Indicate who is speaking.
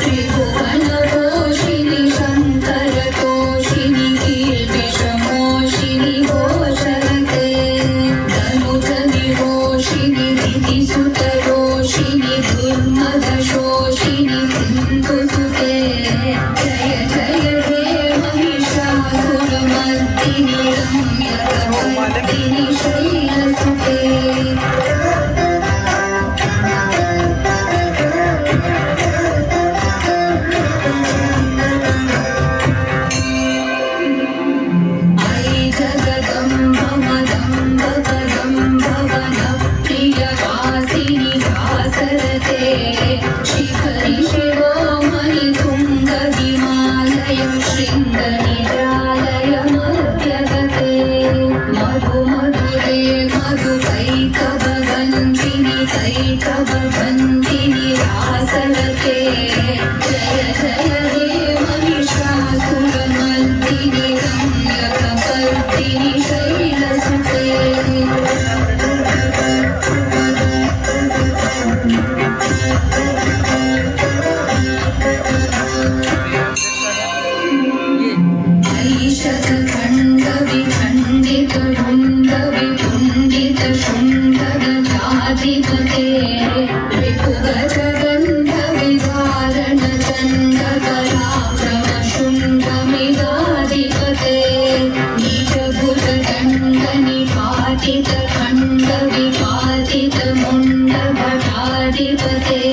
Speaker 1: त्रिभुवनपोषिणि शङ्करतोषिणि कीर्तिशमोषिणि गोचरते धनुजनिरोषिणि दितिसुतरोषिणि दुर्मदशोषिणि सिन्धुसुते जय जय हे महिषासुरमर्दिनि रम्यकपर्दिनि शैलसुते शिखरि शिरोमणि तुङ्गहिमालयं शृङ्गनिजालय मध्यगते मधुमधुरे मधुकैकभञ्जिनि कैकभञ्जिनि रासरते जय जय हे महिषासुरमर्दिनि रम्यकपर्दिनि शैलसुते शृङ्गविभूषितशृङ्गजाधिपते रिपुगजगन्धविधारणचण्डकलाभ्रमशृङ्गमिदाधिपते निजभुजदण्डनिपातितखण्डविपातितमुण्डभटाधिपते